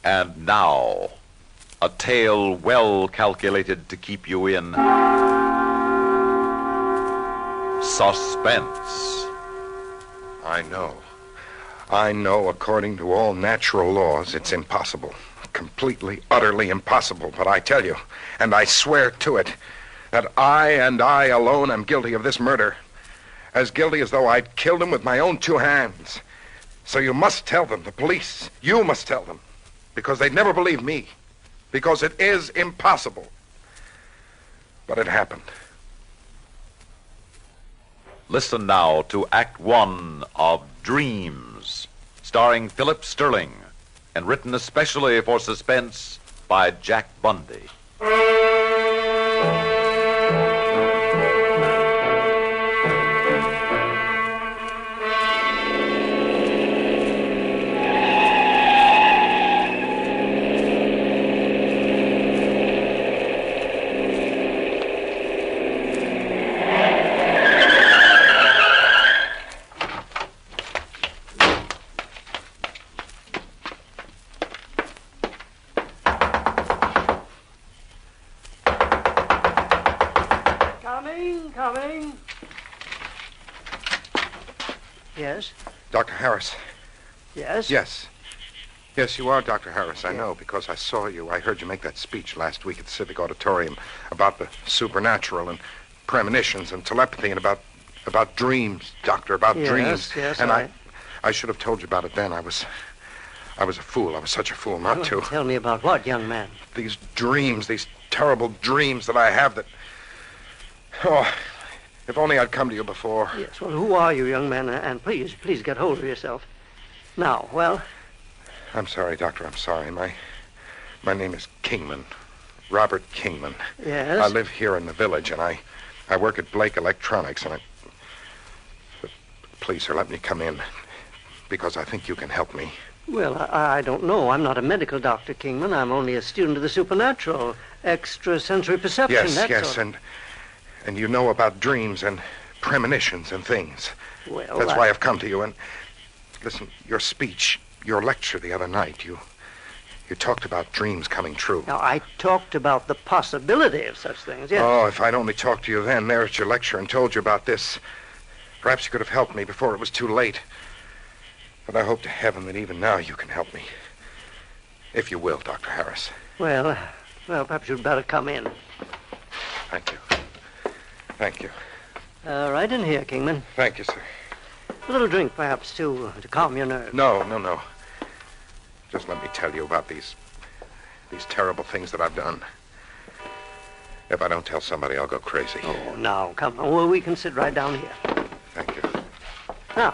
And now, a tale well calculated to keep you in suspense. I know, according to all natural laws, it's impossible. Completely, utterly impossible. But I tell you, and I swear to it, that I and I alone am guilty of this murder. As guilty as though I'd killed him with my own two hands. So you must tell them, the police. You must tell them. Because they'd never believe me. Because it is impossible. But it happened. Listen now to Act One of Dreams, starring Philip Sterling, and written especially for Suspense by Jack Bundy. Coming. Yes? Dr. Harris. Yes? Yes. Yes, you are Dr. Harris, I know, because I saw you. I heard you make that speech last week at the Civic Auditorium about the supernatural and premonitions and telepathy and about dreams, Doctor, about dreams. Yes, and I should have told you about it then. I was a fool. I was such a fool not to. Tell me about what, young man? These dreams, these terrible dreams that I have that... Oh, if only I'd come to you before. Yes, well, who are you, young man? And please get hold of yourself. Now, well... I'm sorry, Doctor, I'm sorry. My name is Kingman. Robert Kingman. Yes? I live here in the village, and I work at Blake Electronics, and But please, sir, let me come in, because I think you can help me. Well, I don't know. I'm not a medical doctor, Kingman. I'm only a student of the supernatural, extrasensory perception. Yes, and you know about dreams and premonitions and things. Well, that's why I've come to you. And listen, your speech, your lecture the other night, you talked about dreams coming true. Now, I talked about the possibility of such things, yes. Oh, if I'd only talked to you then, there at your lecture, and told you about this, perhaps you could have helped me before it was too late. But I hope to heaven that even now you can help me. If you will, Dr. Harris. Well, perhaps you'd better come in. Thank you. Thank you. Right in here, Kingman. Thank you, sir. A little drink, perhaps, to calm your nerves. No. Just let me tell you about these terrible things that I've done. If I don't tell somebody, I'll go crazy. Oh, now, come on. Well, we can sit right down here. Thank you. Now.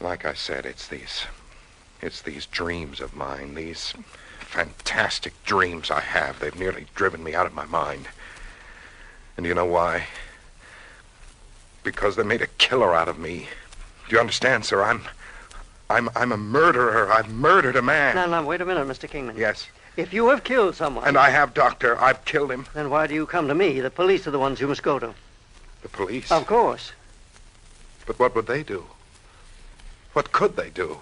Like I said, it's these dreams of mine, these fantastic dreams I have. They've nearly driven me out of my mind. And you know why? Because they made a killer out of me. Do you understand, sir? I'm a murderer. I've murdered a man. Now, wait a minute, Mr. Kingman. Yes. If you have killed someone... And I have, Doctor. I've killed him. Then why do you come to me? The police are the ones you must go to. The police? Of course. But what would they do? What could they do?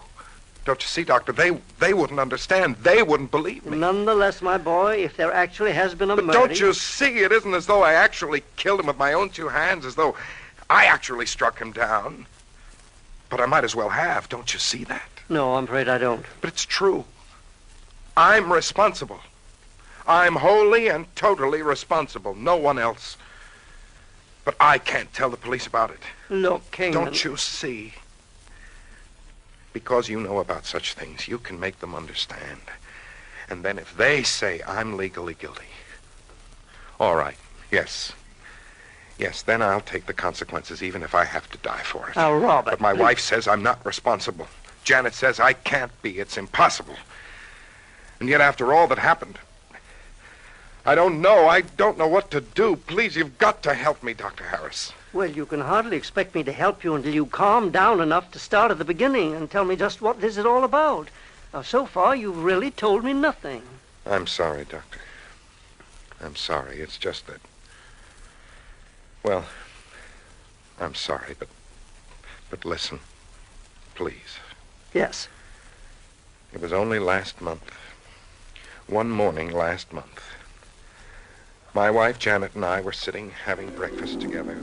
Don't you see, Doctor? They wouldn't understand. They wouldn't believe me. Nonetheless, my boy, if there actually has been a murder... But don't you see? It isn't as though I actually killed him with my own two hands, as though I actually struck him down. But I might as well have. Don't you see that? No, I'm afraid I don't. But it's true. I'm responsible. I'm wholly and totally responsible. No one else. But I can't tell the police about it. Look, Kingman... Don't you see? Because you know about such things, you can make them understand. And then if they say I'm legally guilty, all right, yes, then I'll take the consequences, even if I have to die for it. Now, Robert... But my wife says I'm not responsible. Janet says I can't be. It's impossible. And yet, after all that happened, I don't know. I don't know what to do. Please, you've got to help me, Dr. Harris. Well, you can hardly expect me to help you until you calm down enough to start at the beginning and tell me just what this is all about. Now, so far, you've really told me nothing. I'm sorry, Doctor. I'm sorry. It's just that... Well, I'm sorry, but listen, please. Yes. It was only last month. One morning last month. My wife, Janet, and I were sitting having breakfast together.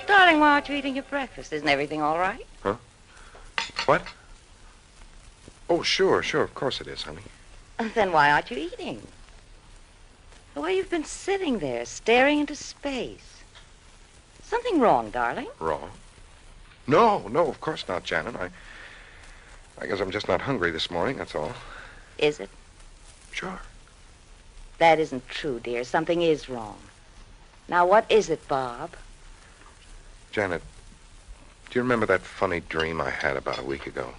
Darling, why aren't you eating your breakfast? Isn't everything all right? Huh? What? Oh, sure, of course it is, honey. Then why aren't you eating? The way you've been sitting there, staring into space. Something wrong, darling? Wrong? No, of course not, Janet. I guess I'm just not hungry this morning, that's all. Is it? Sure. That isn't true, dear. Something is wrong. Now, what is it, Bob? Janet, do you remember that funny dream I had about a week ago?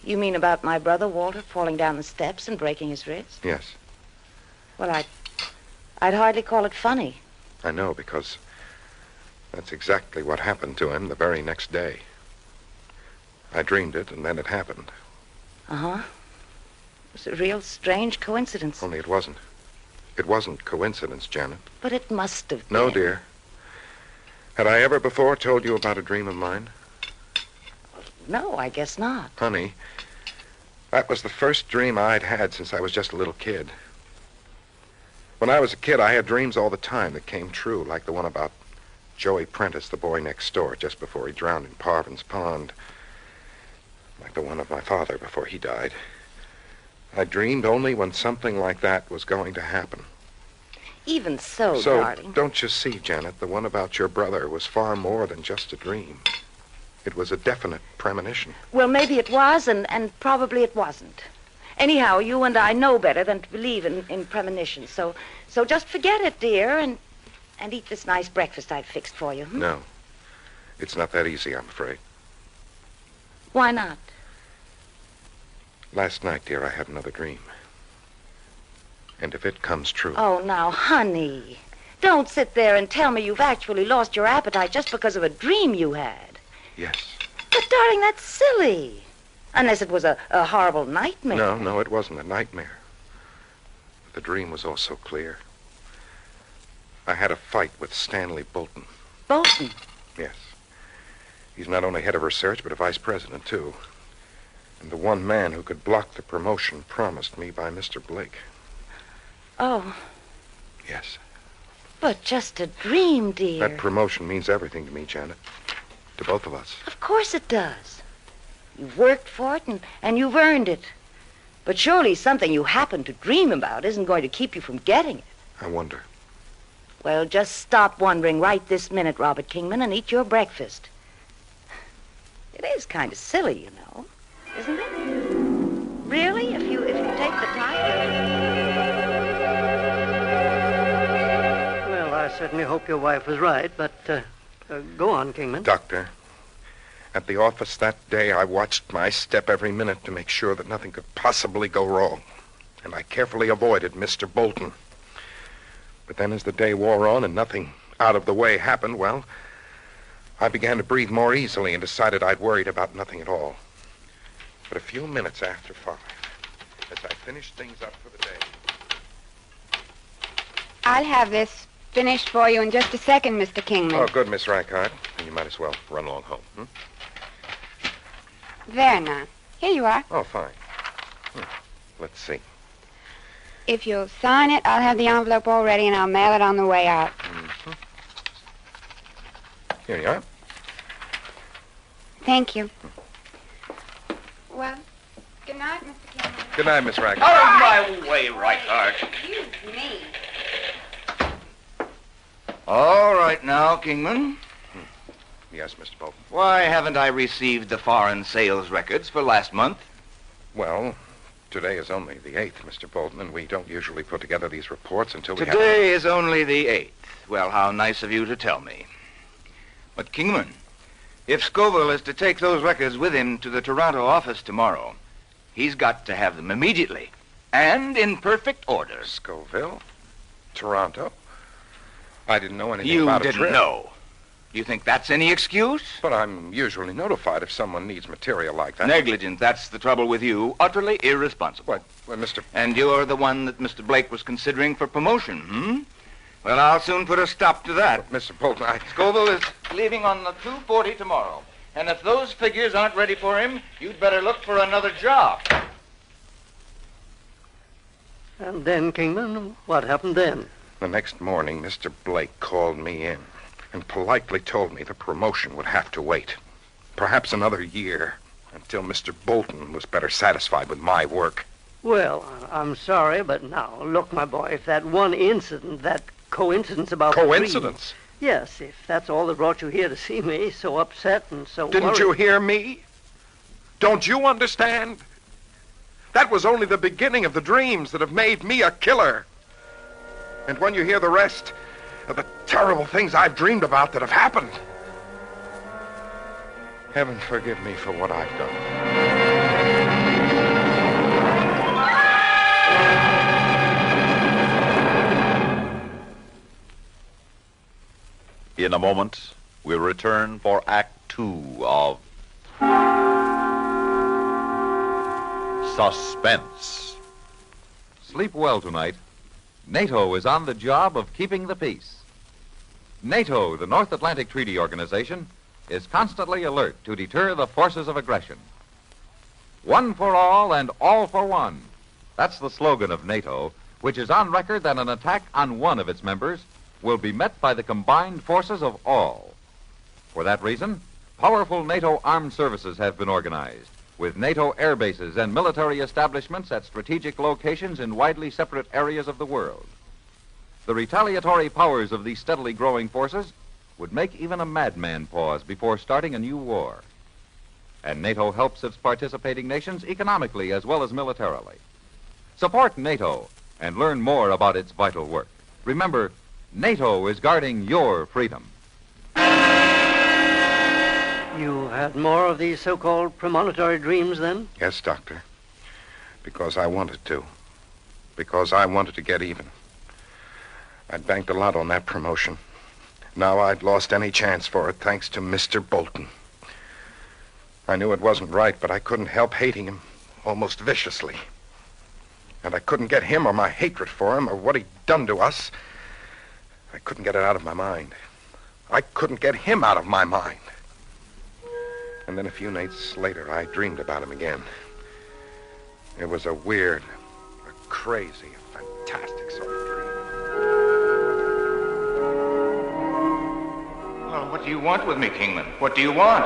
You mean about my brother, Walter, falling down the steps and breaking his wrist? Yes. Well, I'd hardly call it funny. I know, because that's exactly what happened to him the very next day. I dreamed it, and then it happened. Uh-huh. It was a real strange coincidence. Only it wasn't. It wasn't coincidence, Janet. But it must have been. No, dear. Had I ever before told you about a dream of mine? No, I guess not. Honey, that was the first dream I'd had since I was just a little kid. When I was a kid, I had dreams all the time that came true, like the one about Joey Prentice, the boy next door, just before he drowned in Parvin's Pond. Like the one of my father before he died. I dreamed only when something like that was going to happen. Even so, So, darling. don't you see, Janet, the one about your brother was far more than just a dream. It was a definite premonition. Well, maybe it was, and probably it wasn't. Anyhow, you and I know better than to believe in premonitions. So just forget it, dear, and eat this nice breakfast I've fixed for you. No. It's not that easy, I'm afraid. Why not? Last night, dear, I had another dream. And if it comes true... Oh, now, honey, don't sit there and tell me you've actually lost your appetite just because of a dream you had. Yes. But, darling, that's silly. Unless it was a horrible nightmare. No, it wasn't a nightmare. The dream was also clear. I had a fight with Stanley Bolton. Bolton? Yes. He's not only head of research, but a vice president, too. And the one man who could block the promotion promised me by Mr. Blake. Oh. Yes. But just a dream, dear. That promotion means everything to me, Janet. To both of us. Of course it does. You've worked for it, and you've earned it. But surely something you happen to dream about isn't going to keep you from getting it. I wonder. Well, just stop wondering right this minute, Robert Kingman, and eat your breakfast. It is kind of silly, you know, isn't it? Really, if you take the time. Well, I certainly hope your wife was right, but go on, Kingman. Doctor, at the office that day, I watched my step every minute to make sure that nothing could possibly go wrong. And I carefully avoided Mr. Bolton. But then as the day wore on and nothing out of the way happened, well, I began to breathe more easily and decided I'd worried about nothing at all. But a few minutes after 5, as I finished things up for the day... I'll have this finished for you in just a second, Mr. Kingman. Oh, good, Miss Reichhardt. You might as well run along home. There now. Here you are. Oh, fine. Let's see. If you'll sign it, I'll have the envelope all ready and I'll mail it on the way out. Mm-hmm. Here you are. Thank you. Well, good night, Mr. Kingman. Good night, Miss Reichhardt. Out of my way, Reichhardt. Excuse me. All right now, Kingman. Yes, Mr. Bolton. Why haven't I received the foreign sales records for last month? Well, today is only the 8th, Mr. Bolton, and we don't usually put together these reports until we have... Today is only the 8th. Well, how nice of you to tell me. But, Kingman, if Scoville is to take those records with him to the Toronto office tomorrow, he's got to have them immediately and in perfect order. Scoville? Toronto? I didn't know anything You about a didn't trip. know. Do you think that's any excuse? But I'm usually notified if someone needs material like that. Negligent, that's the trouble with you. Utterly irresponsible. What, Mr... And you're the one that Mr. Blake was considering for promotion, Well, I'll soon put a stop to that. Mr. Bolton, Scoville is leaving on the 2:40 tomorrow. And if those figures aren't ready for him, you'd better look for another job. And then, Kingman, what happened then? The next morning, Mr. Blake called me in and politely told me the promotion would have to wait. Perhaps another year, until Mr. Bolton was better satisfied with my work. Well, I'm sorry, but now, look, my boy, if that one incident, that coincidence about the Coincidence? dream- Yes, if that's all that brought you here to see me, so upset and so Didn't worried. you hear me? Don't you understand? That was only the beginning of the dreams that have made me a killer. And when you hear the rest of the terrible things I've dreamed about that have happened, heaven forgive me for what I've done. In a moment, we'll return for Act 2 of Suspense. Sleep well tonight. NATO is on the job of keeping the peace. NATO, the North Atlantic Treaty Organization, is constantly alert to deter the forces of aggression. One for all and all for one. That's the slogan of NATO, which is on record that an attack on one of its members will be met by the combined forces of all. For that reason, powerful NATO armed services have been organized, with NATO air bases and military establishments at strategic locations in widely separate areas of the world. The retaliatory powers of these steadily growing forces would make even a madman pause before starting a new war. And NATO helps its participating nations economically as well as militarily. Support NATO and learn more about its vital work. Remember, NATO is guarding your freedom. You had more of these so-called premonitory dreams then? Yes, Doctor. Because I wanted to. Because I wanted to get even. I'd banked a lot on that promotion. Now I'd lost any chance for it thanks to Mr. Bolton. I knew it wasn't right, but I couldn't help hating him almost viciously. And I couldn't get him or my hatred for him or what he'd done to us. I couldn't get it out of my mind. I couldn't get him out of my mind. And then a few nights later, I dreamed about him again. It was a weird, a crazy, a fantastic sort of dream. Well, what do you want with me, Kingman? What do you want?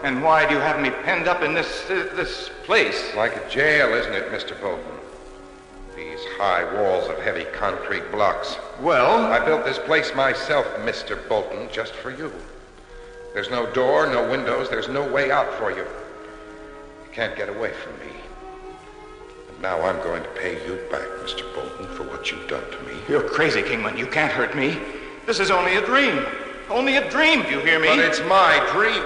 And why do you have me penned up in this place? Like a jail, isn't it, Mr. Bolton? These high walls of heavy concrete blocks. Well, I built this place myself, Mr. Bolton, just for you. There's no door, no windows, there's no way out for you. You can't get away from me. And now I'm going to pay you back, Mr. Bolton, for what you've done to me. You're crazy, Kingman. You can't hurt me. This is only a dream. Only a dream, do you hear me? But it's my dream.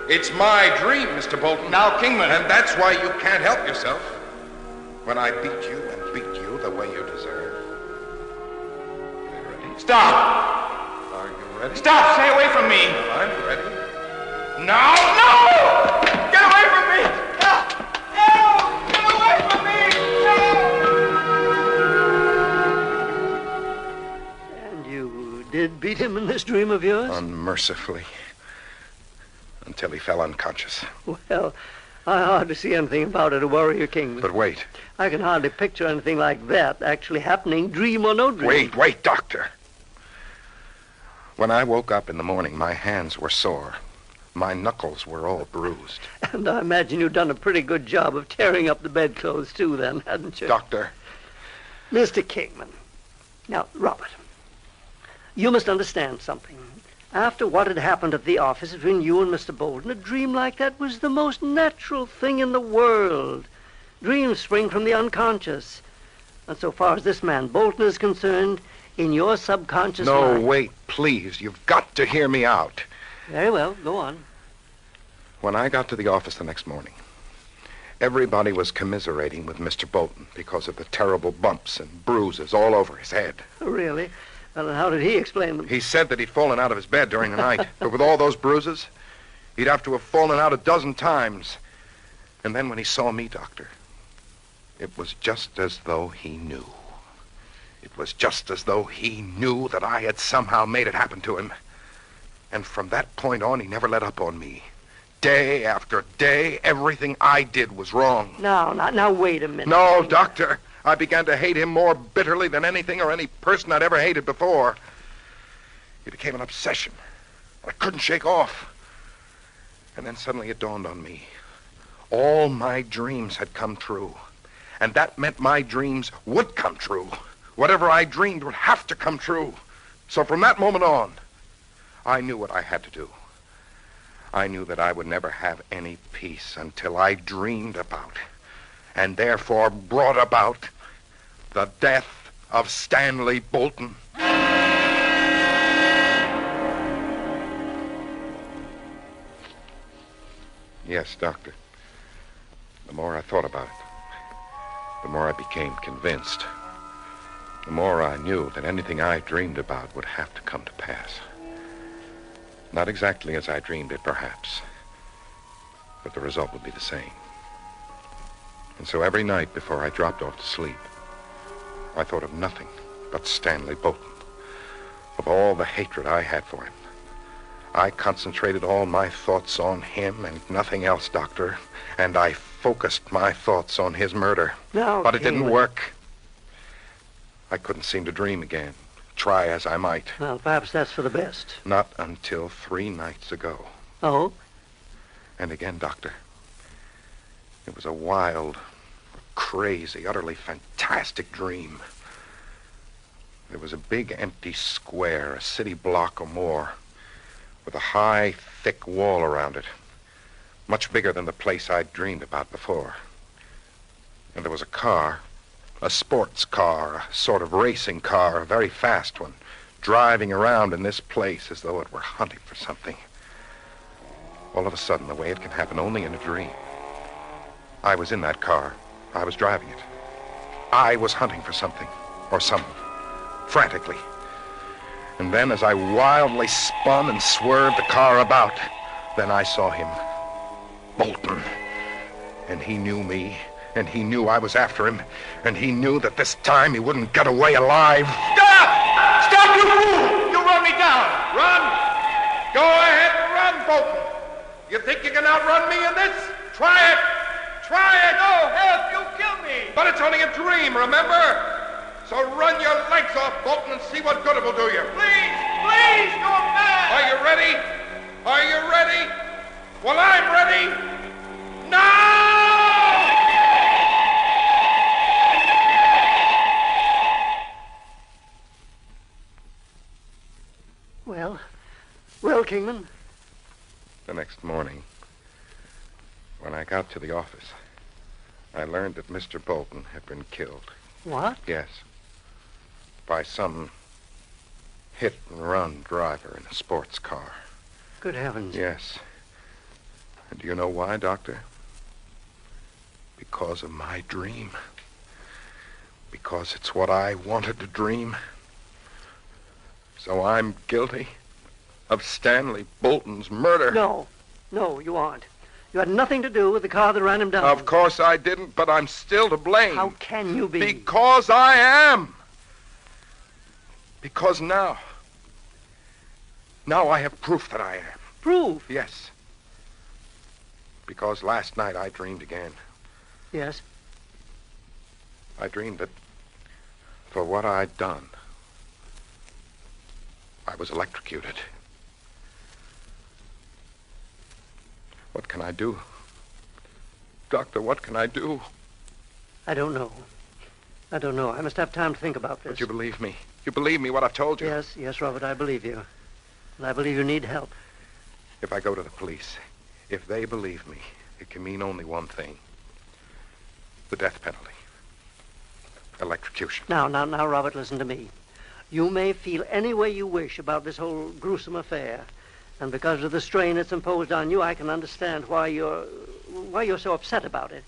It's my dream, Mr. Bolton. Now, Kingman. And that's why you can't help yourself. When I beat you and beat you the way you deserve. Are you ready? Stop! Are you ready? Stop! Stay away from me! Well, I'm ready. No! No! Get away from me! No! No! Get away from me! No! And you did beat him in this dream of yours? Unmercifully. Until he fell unconscious. Well, I hardly see anything about it to worry you, Kingman. But wait. I can hardly picture anything like that actually happening, dream or no dream. Wait, Doctor. When I woke up in the morning, my hands were sore. My knuckles were all bruised. And I imagine you've done a pretty good job of tearing up the bedclothes, too, then, hadn't you? Doctor. Mr. Kingman. Now, Robert, you must understand something. After what had happened at the office between you and Mr. Bolton, a dream like that was the most natural thing in the world. Dreams spring from the unconscious. And so far as this man Bolton is concerned, in your subconscious No, mind... wait, please. You've got to hear me out. Very well, go on. When I got to the office the next morning, everybody was commiserating with Mr. Bolton because of the terrible bumps and bruises all over his head. Really? Well, and how did he explain them? He said that he'd fallen out of his bed during the night, but with all those bruises, he'd have to have fallen out a dozen times. And then when he saw me, Doctor, it was just as though he knew. It was just as though he knew that I had somehow made it happen to him. And from that point on, he never let up on me. Day after day, everything I did was wrong. Now, wait a minute. No, Doctor. I began to hate him more bitterly than anything or any person I'd ever hated before. It became an obsession I couldn't shake off. And then suddenly it dawned on me. All my dreams had come true. And that meant my dreams would come true. Whatever I dreamed would have to come true. So from that moment on, I knew what I had to do. I knew that I would never have any peace until I dreamed about, and therefore brought about, the death of Stanley Bolton. Yes, Doctor. The more I thought about it, the more I became convinced. The more I knew that anything I dreamed about would have to come to pass. Not exactly as I dreamed it, perhaps, but the result would be the same. And so every night before I dropped off to sleep, I thought of nothing but Stanley Bolton, of all the hatred I had for him. I concentrated all my thoughts on him and nothing else, Doctor, and I focused my thoughts on his murder. No, but it didn't Kingman. work. I couldn't seem to dream again, try as I might. Well, perhaps that's for the best. Not until 3 nights ago. Oh? And again, Doctor, it was a wild, crazy, utterly fantastic dream. There was a big empty square, a city block or more, with a high, thick wall around it, much bigger than the place I'd dreamed about before. And there was a car, a sports car, a sort of racing car, a very fast one, driving around in this place as though it were hunting for something. All of a sudden, the way it can happen only in a dream, I was in that car. I was driving it. I was hunting for something, or someone, frantically. And then, as I wildly spun and swerved the car about, then I saw him, Bolton. And he knew me, and he knew I was after him, and he knew that this time he wouldn't get away alive. Stop! Stop, you fool! You run me down! Run! Go ahead and run, Bolton. You think you can outrun me in this? Try it! Try it! No, help! You'll kill me! But it's only a dream, remember? So run your legs off, Bolton, and see what good it will do you. Please! Please! Go back! Are you ready? Are you ready? Well, I'm ready. Now! Well, Kingman? The next morning, when I got to the office, I learned that Mr. Bolton had been killed. What? Yes. By some hit-and-run driver in a sports car. Good heavens. Yes. And do you know why, Doctor? Because of my dream. Because it's what I wanted to dream. So I'm guilty of Stanley Bolton's murder. No, you aren't. You had nothing to do with the car that ran him down. Of course I didn't, but I'm still to blame. How can you be? Because I am. Because now I have proof that I am. Proof? Yes. Because last night I dreamed again. Yes. I dreamed that for what I'd done, I was electrocuted. What can I do? Doctor, what can I do? I don't know. I must have time to think about this. But you believe me. You believe me what I've told you. Yes, Robert, I believe you. And I believe you need help. If I go to the police, if they believe me, it can mean only one thing. The death penalty. Electrocution. Now, Robert, listen to me. You may feel any way you wish about this whole gruesome affair. And because of the strain it's imposed on you, I can understand why you're so upset about it.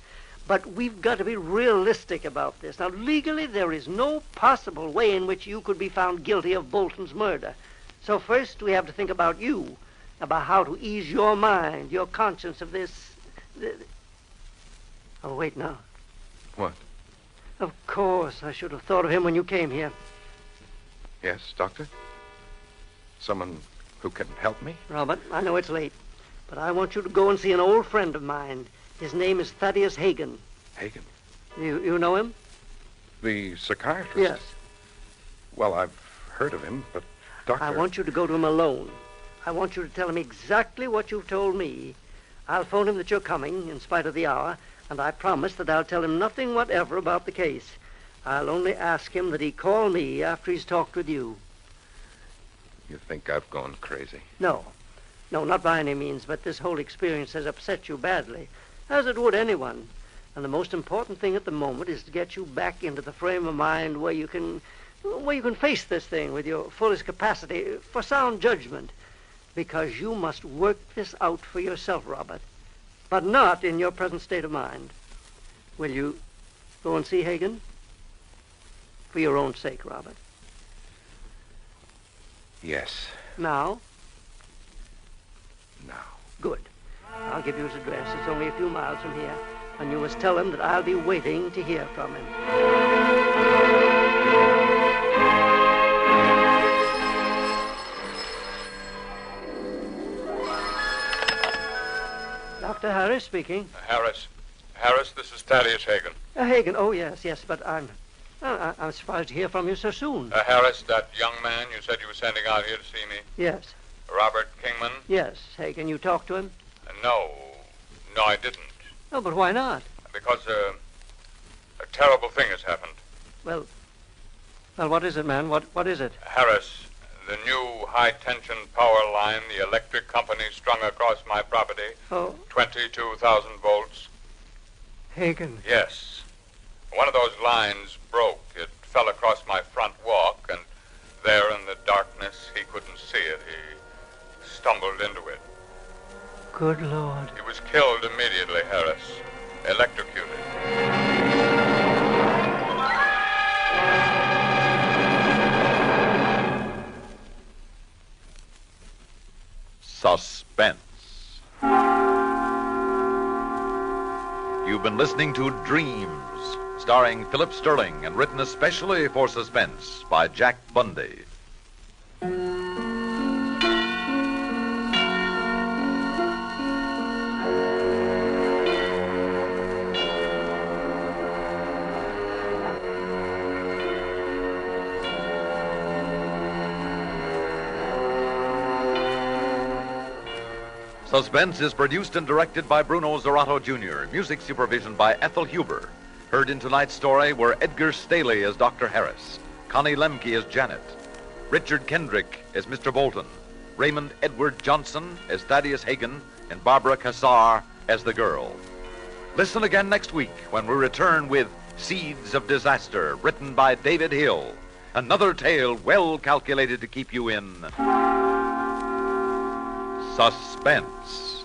But we've got to be realistic about this. Now, legally, there is no possible way in which you could be found guilty of Bolton's murder. So first, we have to think about you, about how to ease your mind, your conscience of this... Oh, wait now. What? Of course. I should have thought of him when you came here. Yes, Doctor? Someone who can help me? Robert, I know it's late, but I want you to go and see an old friend of mine. His name is Thaddeus Hagen. Hagen? You know him? The psychiatrist? Yes. Well, I've heard of him, but Doctor... I want you to go to him alone. I want you to tell him exactly what you've told me. I'll phone him that you're coming, in spite of the hour, and I promise that I'll tell him nothing whatever about the case. I'll only ask him that he call me after he's talked with you. You think I've gone crazy? No, not by any means, but this whole experience has upset you badly, as it would anyone. And the most important thing at the moment is to get you back into the frame of mind where you can face this thing with your fullest capacity for sound judgment. Because you must work this out for yourself, Robert, but not in your present state of mind. Will you go and see Hagen? For your own sake, Robert. Yes. Now? Now. Good. I'll give you his address. It's only a few miles from here. And you must tell him that I'll be waiting to hear from him. Dr. Harris speaking. Harris, this is Thaddeus Hagen. Hagen, oh, yes, but I'm surprised to hear from you so soon. Harris, that young man you said you were sending out here to see me? Yes. Robert Kingman? Yes, Hagen, you talked to him? No, I didn't. Oh, but why not? Because a terrible thing has happened. Well, what is it, man? What is it? Harris, the new high-tension power line the electric company strung across my property. Oh. 22,000 volts. Hagen. Yes. One of those lines broke. It fell across my front walk, and there in the darkness, he couldn't see it. He stumbled into it. Good Lord. He was killed immediately, Harris. Electrocuted. Suspense. You've been listening to Dreams, starring Philip Sterling and written especially for Suspense by Jack Bundy. Suspense is produced and directed by Bruno Zerato Jr., music supervision by Ethel Huber. Heard in tonight's story were Edgar Staley as Dr. Harris, Connie Lemke as Janet, Richard Kendrick as Mr. Bolton, Raymond Edward Johnson as Thaddeus Hagen, and Barbara Cassar as the girl. Listen again next week when we return with Seeds of Disaster, written by David Hill. Another tale well calculated to keep you in suspense.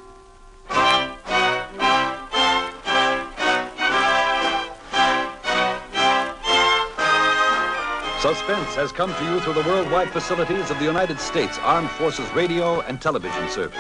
Suspense has come to you through the worldwide facilities of the United States Armed Forces Radio and Television Service.